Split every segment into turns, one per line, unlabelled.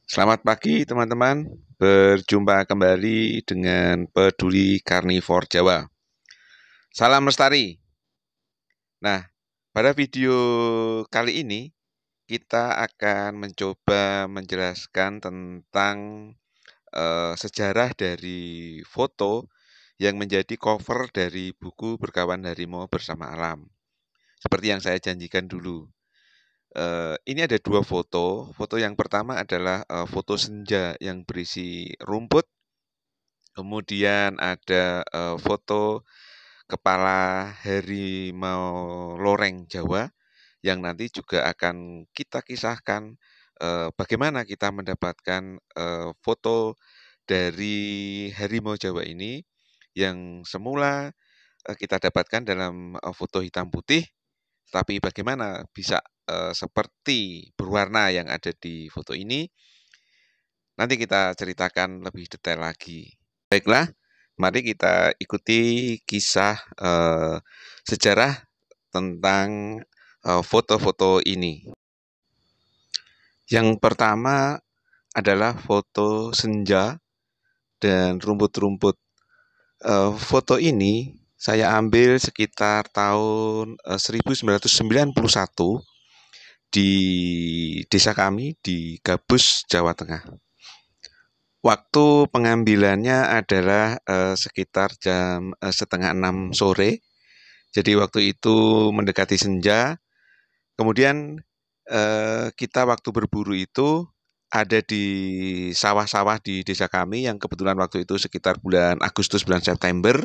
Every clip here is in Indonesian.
Selamat pagi teman-teman, berjumpa kembali dengan Peduli Karnivor Jawa. Salam lestari. Nah, pada video kali ini kita akan mencoba menjelaskan tentang sejarah dari foto yang menjadi cover dari buku Berkawan Harimau Bersama Alam. Seperti yang saya janjikan dulu. Ini ada dua foto. Foto yang pertama adalah foto senja yang berisi rumput. Kemudian ada foto kepala harimau loreng Jawa yang nanti juga akan kita kisahkan bagaimana kita mendapatkan foto dari harimau Jawa ini yang semula kita dapatkan dalam foto hitam putih, tapi bagaimana bisa seperti berwarna yang ada di foto ini, nanti kita ceritakan lebih detail lagi. Baiklah, mari kita ikuti kisah sejarah tentang foto-foto ini. Yang pertama adalah foto senja dan rumput-rumput. Foto ini saya ambil sekitar tahun 1991 di desa kami di Gabus, Jawa Tengah. Waktu pengambilannya adalah sekitar jam setengah 6 sore. Jadi waktu itu mendekati senja. Kemudian kita waktu berburu itu ada di sawah-sawah di desa kami yang kebetulan waktu itu sekitar bulan Agustus, bulan September,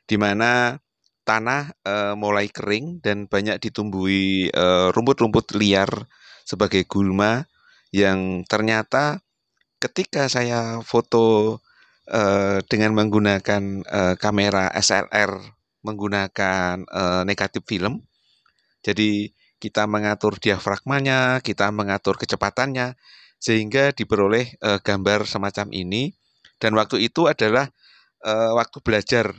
di mana tanah mulai kering dan banyak ditumbuhi rumput-rumput liar sebagai gulma yang ternyata ketika saya foto dengan menggunakan kamera SLR menggunakan negatif film, jadi kita mengatur diafragmanya, kita mengatur kecepatannya, sehingga diperoleh gambar semacam ini. Dan waktu itu adalah waktu belajar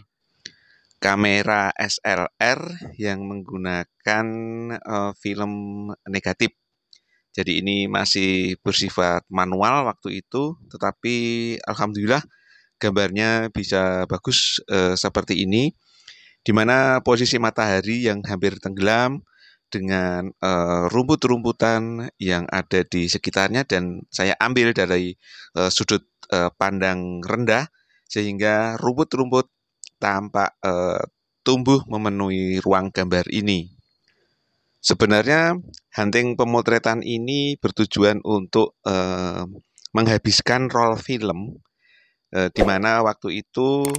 kamera SLR yang menggunakan film negatif. Jadi ini masih bersifat manual waktu itu, tetapi alhamdulillah gambarnya bisa bagus seperti ini, di mana posisi matahari yang hampir tenggelam dengan rumput-rumputan yang ada di sekitarnya, dan saya ambil dari sudut pandang rendah sehingga rumput-rumput tampak tumbuh memenuhi ruang gambar ini. Sebenarnya hunting pemotretan ini bertujuan untuk menghabiskan roll film, di mana waktu itu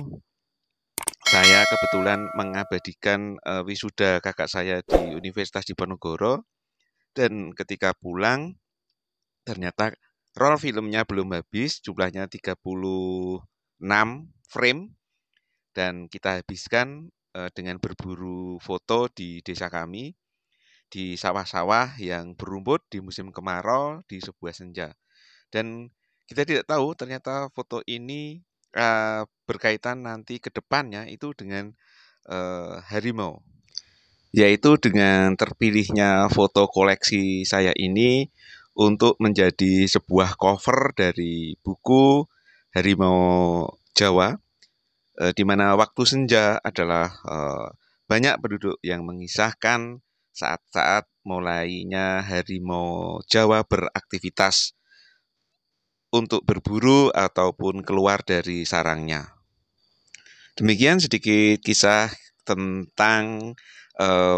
saya kebetulan mengabadikan wisuda kakak saya di Universitas Diponegoro, dan ketika pulang ternyata roll filmnya belum habis, jumlahnya 36 frame, dan kita habiskan dengan berburu foto di desa kami, di sawah-sawah yang berumput di musim kemarau di sebuah senja. Dan kita tidak tahu ternyata foto ini berkaitan nanti ke depannya itu dengan harimau, yaitu dengan terpilihnya foto koleksi saya ini untuk menjadi sebuah cover dari buku Harimau Jawa, di mana waktu senja adalah banyak penduduk yang mengisahkan saat-saat mulainya harimau Jawa beraktivitas untuk berburu ataupun keluar dari sarangnya. Demikian sedikit kisah tentang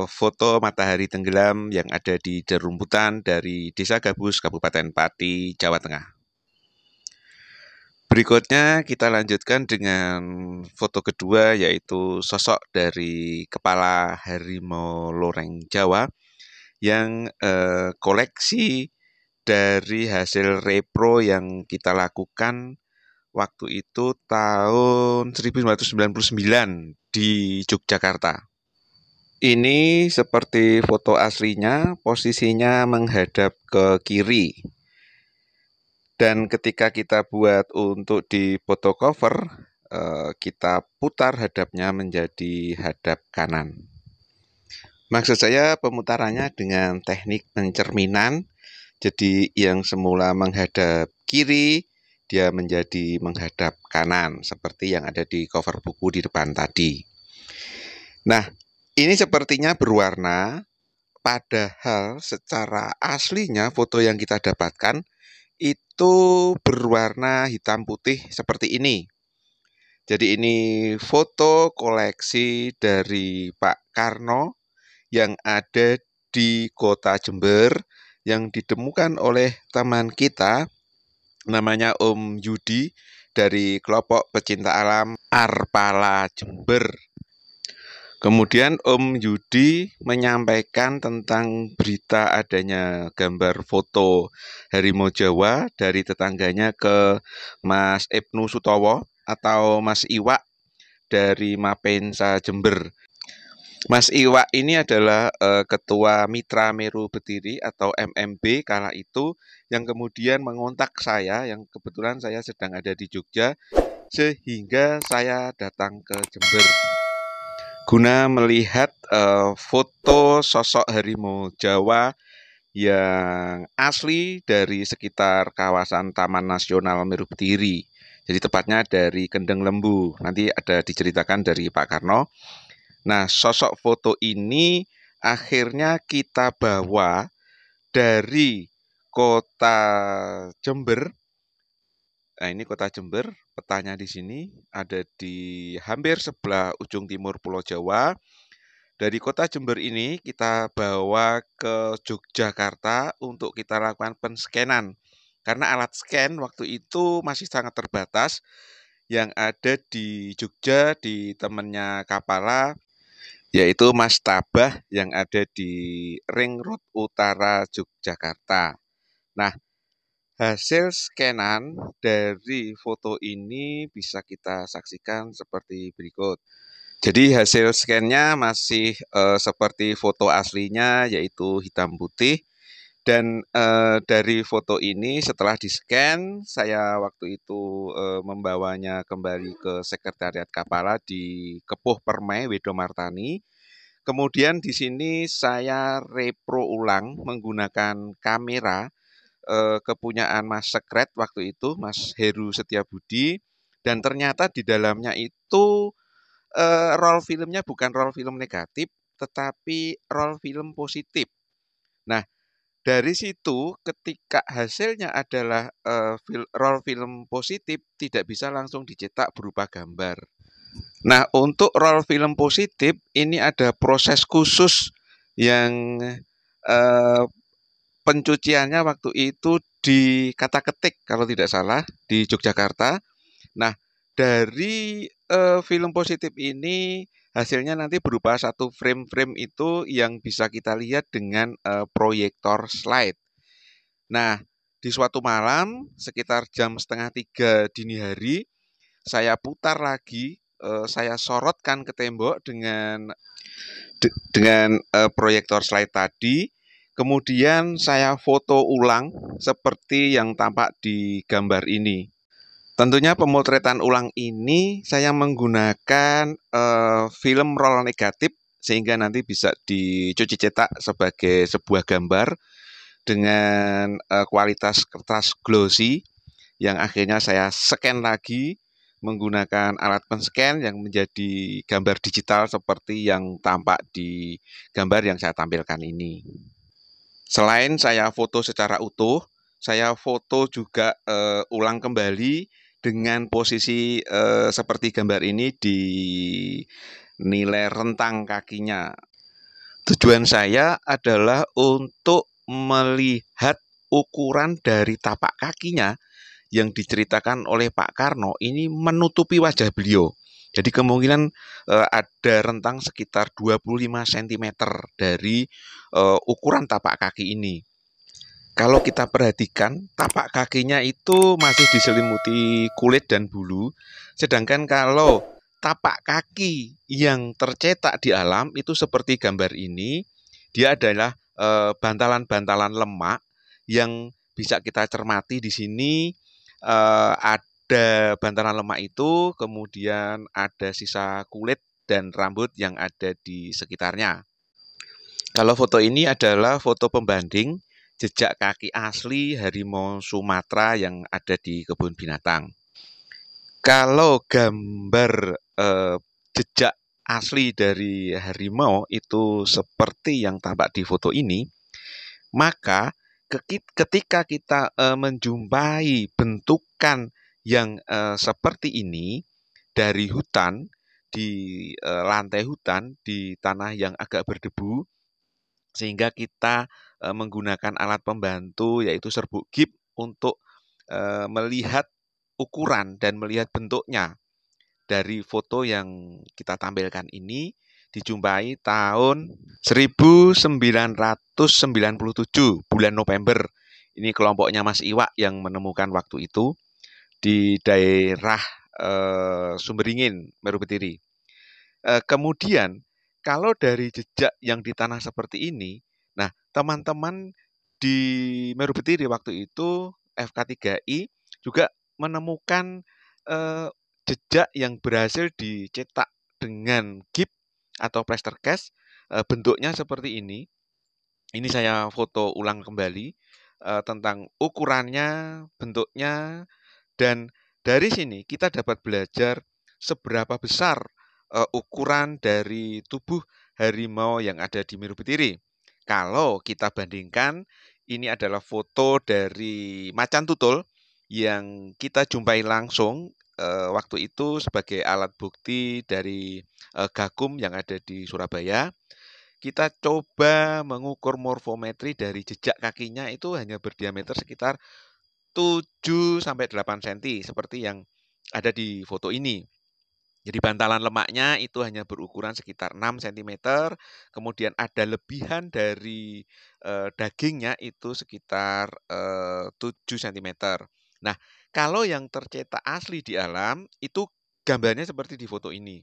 foto matahari tenggelam yang ada di derumputan dari Desa Gabus, Kabupaten Pati, Jawa Tengah. Berikutnya kita lanjutkan dengan foto kedua, yaitu sosok dari kepala harimau loreng Jawa yang koleksi dari hasil repro yang kita lakukan waktu itu tahun 1999 di Yogyakarta. Ini seperti foto aslinya, posisinya menghadap ke kiri. Dan ketika kita buat untuk di foto cover, kita putar hadapnya menjadi hadap kanan. Maksud saya pemutarannya dengan teknik pencerminan. Jadi yang semula menghadap kiri, dia menjadi menghadap kanan, seperti yang ada di cover buku di depan tadi. Nah, ini sepertinya berwarna, padahal secara aslinya foto yang kita dapatkan itu berwarna hitam putih seperti ini. Jadi ini foto koleksi dari Pak Karno yang ada di Kota Jember, yang ditemukan oleh teman kita namanya Om Yudi dari kelompok pecinta alam Arpala Jember. Kemudian Om Yudi menyampaikan tentang berita adanya gambar foto harimau Jawa dari tetangganya ke Mas Ibnu Sutowo atau Mas Iwak dari Mapensa Jember. Mas Iwak ini adalah Ketua Mitra Meru Betiri atau MMB kala itu, yang kemudian mengontak saya, yang kebetulan saya sedang ada di Jogja, sehingga saya datang ke Jember guna melihat foto sosok harimau Jawa yang asli dari sekitar kawasan Taman Nasional Meru Betiri. Jadi tepatnya dari Kendeng Lembu. Nanti ada diceritakan dari Pak Karno. Nah, sosok foto ini akhirnya kita bawa dari Kota Jember. Nah, ini Kota Jember, petanya di sini ada di hampir sebelah ujung timur Pulau Jawa. Dari Kota Jember ini kita bawa ke Yogyakarta untuk kita lakukan penscanan. Karena alat scan waktu itu masih sangat terbatas. Yang ada di Jogja, di temannya Kapala, yaitu Mas Tabah yang ada di Ring Road Utara Yogyakarta. Nah, hasil scanan dari foto ini bisa kita saksikan seperti berikut. Jadi hasil scan-nya masih seperti foto aslinya, yaitu hitam putih. Dan dari foto ini setelah di-scan, saya waktu itu membawanya kembali ke Sekretariat Kapala di Kepuh Permai, Wedomartani. Kemudian di sini saya repro ulang menggunakan kamera kepunyaan Mas Sekret waktu itu, Mas Heru Setiabudi. Dan ternyata di dalamnya itu roll filmnya bukan roll film negatif, tetapi roll film positif. Nah, dari situ ketika hasilnya adalah roll film positif, tidak bisa langsung dicetak berupa gambar. Nah, untuk roll film positif ini ada proses khusus yang pencuciannya waktu itu di kata ketik kalau tidak salah di Yogyakarta. Nah, dari film positif ini hasilnya nanti berupa satu frame-frame itu yang bisa kita lihat dengan proyektor slide. Nah, di suatu malam sekitar jam 2:30 dini hari, saya putar lagi, saya sorotkan ke tembok dengan proyektor slide tadi. Kemudian saya foto ulang seperti yang tampak di gambar ini. Tentunya pemotretan ulang ini saya menggunakan film roll negatif sehingga nanti bisa dicuci cetak sebagai sebuah gambar dengan kualitas kertas glossy yang akhirnya saya scan lagi menggunakan alat penscan yang menjadi gambar digital seperti yang tampak di gambar yang saya tampilkan ini. Selain saya foto secara utuh, saya foto juga ulang kembali dengan posisi seperti gambar ini di nilai rentang kakinya. Tujuan saya adalah untuk melihat ukuran dari tapak kakinya yang diceritakan oleh Pak Karno ini menutupi wajah beliau. Jadi kemungkinan ada rentang sekitar 25 cm dari ukuran tapak kaki ini. Kalau kita perhatikan, tapak kakinya itu masih diselimuti kulit dan bulu. Sedangkan kalau tapak kaki yang tercetak di alam itu seperti gambar ini, dia adalah bantalan-bantalan lemak yang bisa kita cermati di sini. Ada bantalan lemak itu, kemudian ada sisa kulit dan rambut yang ada di sekitarnya. Kalau foto ini adalah foto pembanding. jejak kaki asli harimau Sumatera yang ada di kebun binatang. Kalau gambar jejak asli dari harimau itu seperti yang tampak di foto ini, maka ketika kita menjumpai bentukan yang seperti ini dari hutan, di lantai hutan, di tanah yang agak berdebu, sehingga kita menggunakan alat pembantu yaitu serbuk gip untuk melihat ukuran dan melihat bentuknya. Dari foto yang kita tampilkan ini dijumpai tahun 1997 bulan November. Ini kelompoknya Mas Iwak yang menemukan waktu itu di daerah Sumberingin, Meru Betiri. Kemudian kalau dari jejak yang di tanah seperti ini, nah teman-teman di Meru Betiri waktu itu FK3I juga menemukan jejak yang berhasil dicetak dengan gip atau plaster cast, bentuknya seperti ini. Ini saya foto ulang kembali tentang ukurannya, bentuknya, dan dari sini kita dapat belajar seberapa besar ukuran dari tubuh harimau yang ada di Meru Betiri. Kalau kita bandingkan, ini adalah foto dari macan tutul yang kita jumpai langsung waktu itu sebagai alat bukti dari Gakum yang ada di Surabaya. Kita coba mengukur morfometri dari jejak kakinya itu hanya berdiameter sekitar 7-8 cm seperti yang ada di foto ini. Jadi bantalan lemaknya itu hanya berukuran sekitar 6 cm, kemudian ada lebihan dari dagingnya itu sekitar 7 cm. Nah, kalau yang tercetak asli di alam itu gambarnya seperti di foto ini.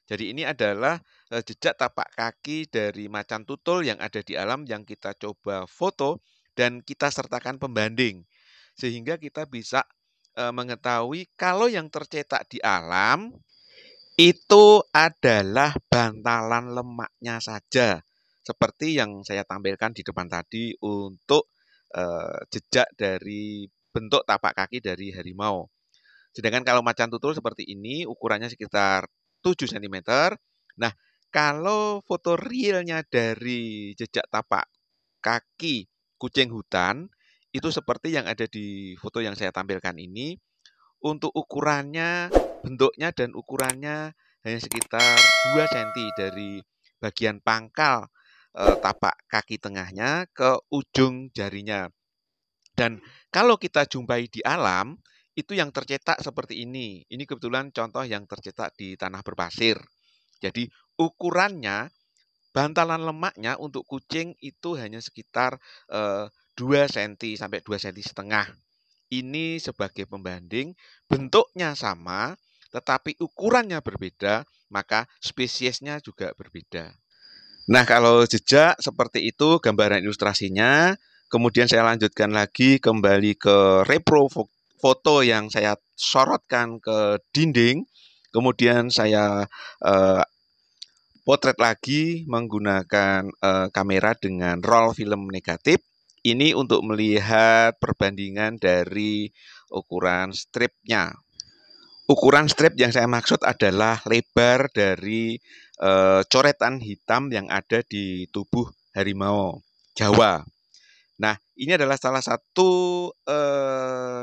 Jadi ini adalah jejak tapak kaki dari macan tutul yang ada di alam yang kita coba foto dan kita sertakan pembanding. Sehingga kita bisa mengetahui kalau yang tercetak di alam itu adalah bantalan lemaknya saja. Seperti yang saya tampilkan di depan tadi untuk jejak dari bentuk tapak kaki dari harimau. Sedangkan kalau macan tutul seperti ini ukurannya sekitar 7 cm. Nah, kalau foto realnya dari jejak tapak kaki kucing hutan itu seperti yang ada di foto yang saya tampilkan ini. Untuk ukurannya, bentuknya dan ukurannya hanya sekitar 2 cm dari bagian pangkal tapak kaki tengahnya ke ujung jarinya. Dan kalau kita jumpai di alam, itu yang tercetak seperti ini. Ini kebetulan contoh yang tercetak di tanah berpasir. Jadi ukurannya, bantalan lemaknya untuk kucing itu hanya sekitar 2 cm sampai 2 cm setengah. Ini sebagai pembanding, bentuknya sama, tetapi ukurannya berbeda, maka spesiesnya juga berbeda. Nah, kalau jejak seperti itu gambaran ilustrasinya. Kemudian saya lanjutkan lagi kembali ke repro foto yang saya sorotkan ke dinding. Kemudian saya potret lagi menggunakan kamera dengan roll film negatif. Ini untuk melihat perbandingan dari ukuran stripnya. Ukuran strip yang saya maksud adalah lebar dari coretan hitam yang ada di tubuh harimau Jawa. Nah, ini adalah salah satu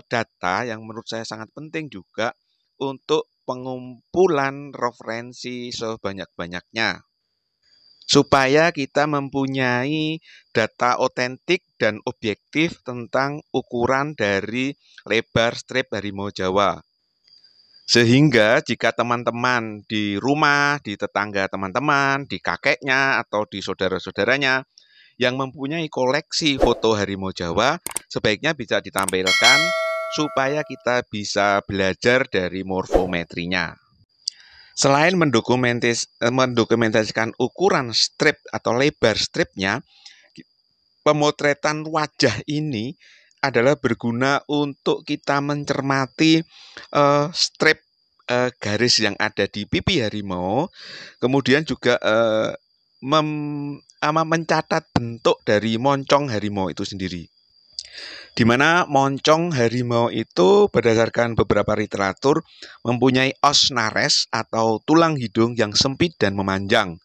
data yang menurut saya sangat penting juga untuk pengumpulan referensi sebanyak-banyaknya. Supaya kita mempunyai data otentik dan objektif tentang ukuran dari lebar strip harimau Jawa. Sehingga jika teman-teman di rumah, di tetangga teman-teman, di kakeknya, atau di saudara-saudaranya yang mempunyai koleksi foto harimau Jawa, sebaiknya bisa ditampilkan supaya kita bisa belajar dari morfometrinya. Selain mendokumentasikan ukuran strip atau lebar stripnya, pemotretan wajah ini adalah berguna untuk kita mencermati strip garis yang ada di pipi harimau, kemudian juga mencatat bentuk dari moncong harimau itu sendiri. Di mana moncong harimau itu berdasarkan beberapa literatur mempunyai os nares atau tulang hidung yang sempit dan memanjang.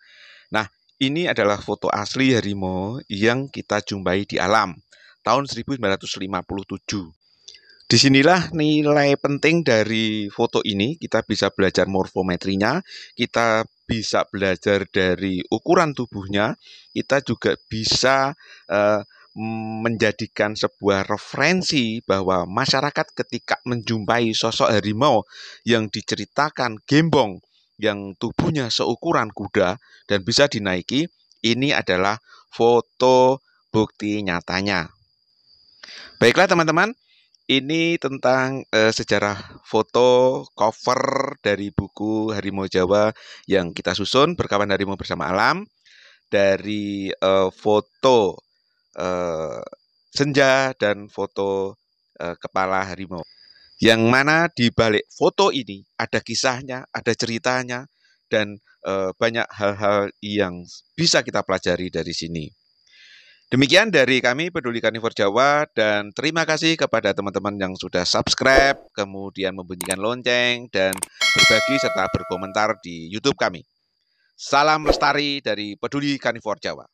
Nah, ini adalah foto asli harimau yang kita jumpai di alam tahun 1957. Disinilah nilai penting dari foto ini, kita bisa belajar morfometrinya, kita bisa belajar dari ukuran tubuhnya, kita juga bisa menjadikan sebuah referensi bahwa masyarakat ketika menjumpai sosok harimau yang diceritakan gembong, yang tubuhnya seukuran kuda dan bisa dinaiki, ini adalah foto bukti nyatanya. Baiklah teman-teman, ini tentang sejarah foto cover dari buku Harimau Jawa yang kita susun, Berkawan Harimau Bersama Alam, dari foto senja dan foto kepala harimau. Yang mana di balik foto ini ada kisahnya, ada ceritanya, dan banyak hal-hal yang bisa kita pelajari dari sini. Demikian dari kami Peduli Karnivor Jawa, dan terima kasih kepada teman-teman yang sudah subscribe, kemudian membunyikan lonceng, dan berbagi serta berkomentar di YouTube kami. Salam lestari dari Peduli Karnivor Jawa.